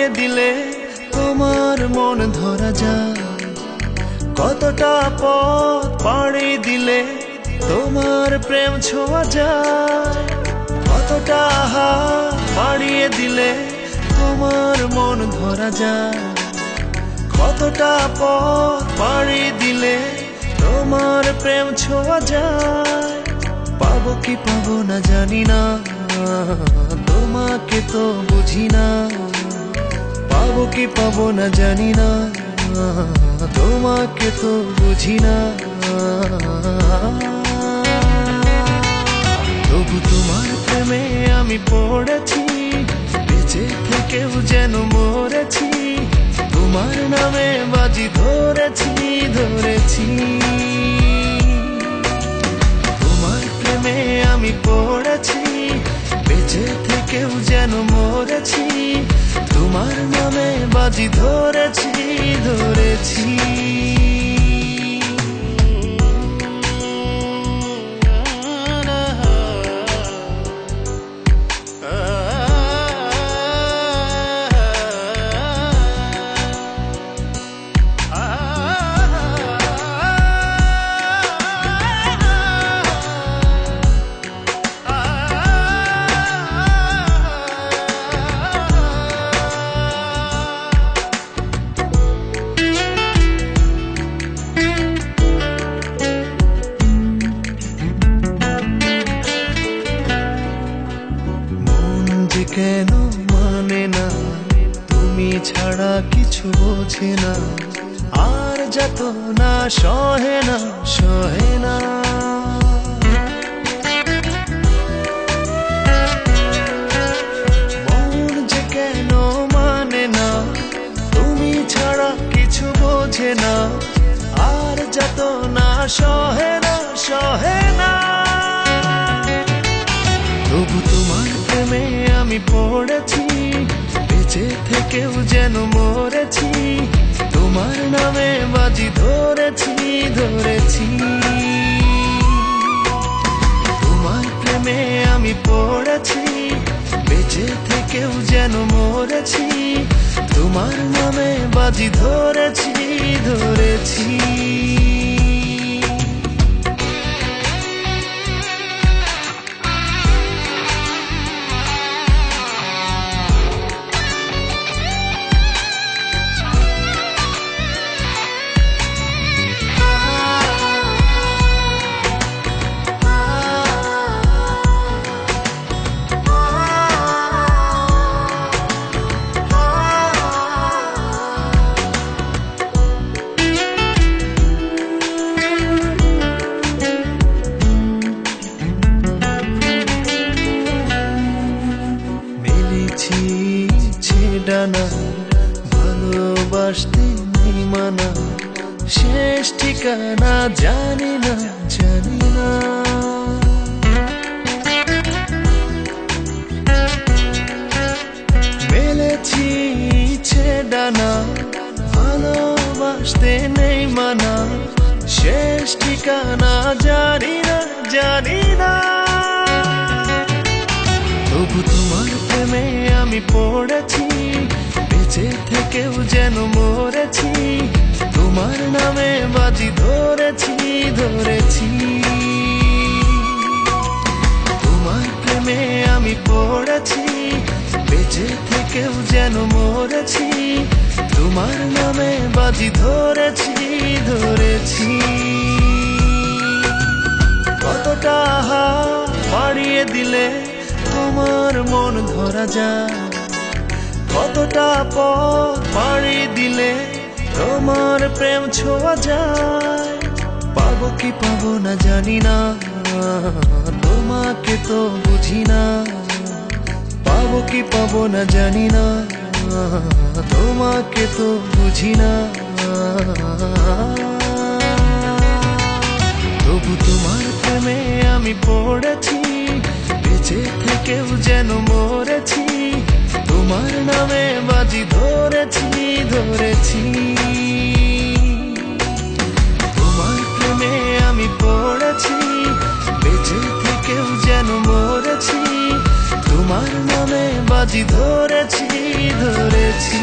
পাড়িয়ে দিলে তোমার মন ধরা যায়। কতটা পথ পাড়ি দিলে তোমার প্রেম ছোঁয়া যায়। কতটা হাত পাড়িয়ে দিলে তোমার মন ধরা যায়। কতটা পথ পাড়ি দিলে তোমার প্রেম ছোঁয়া যায়। পাবো কি পাবো না জানি না, তোমাকে তো বুঝি না। পাবো কি পাবো না জানি না, তোমাকে তো বুঝি না। তবু তোমার প্রেমে আমি পড়েছি, বেঁচে থেকেও যেন মরেছি। তোমার নামে বাজি ধরেছি ধরেছি। তোমার প্রেমে আমি পড়েছি, বেঁচে থেকেও যেন মরেছি। তোমার নামে বাজি ধরেছি ধরেছি। কেন মানে না, তুমি ছাড়া কিছু বোঝে না। আর যত না সহে না সহে না। মন যে কেন মানে না, তুমি ছাড়া কিছু বোঝে না। আর যত না সহে না সহে না। তবু তোমার প্রেমে আমি পড়েছি, বেঁচে থেকেও যেন মরেছি। তোমার নামে বাজি ধরেছি ধরেছি। তোমার প্রেমে আমি পড়েছি, বেঁচে থেকেও যেন মরেছি। তোমার নামে বাজি ধরেছি ধরেছি। ডানা ভালোবাসতে নেই মানা, শেষ ঠিকানা জানি না জানি না। মেলেছি ইচ্ছে ডানা ভালোবাসতে নেই মানা, শেষ ঠিকানা জানি না জানি না। তবু তোমার প্রেমে আমি পড়েছি, বেঁচে থেকেও যেন মরেছি। তোমার নামে বাজি ধরেছি ধরেছি। তোমার প্রেমে আমি পড়েছি, বেঁচে থেকেও যেন মরেছি। তোমার নামে বাজি ধরেছি ধরেছি। কতটা হাত বাড়িয়ে দিলে তোমার মন ধরা যায়। কতটা পথ পাড়ি দিলে তোমার প্রেম ছোঁয়া যায়। পাবো কি পাবো না জানি না, তোমাকে তো বুঝি না। পাবো কি পাবো না জানি না, তোমাকে তো বুঝি না। তবু তোমার প্রেমে আমি পড়েছি, বেঁচে থেকেও যেন মরেছি। তোমার নামে বাজি ধরেছি ধরেছি। তোমার প্রেমে আমি পড়েছি, বেঁচে থেকেও যেন মরেছি। তোমার নামে বাজি আজ ধরেছি ধরেছি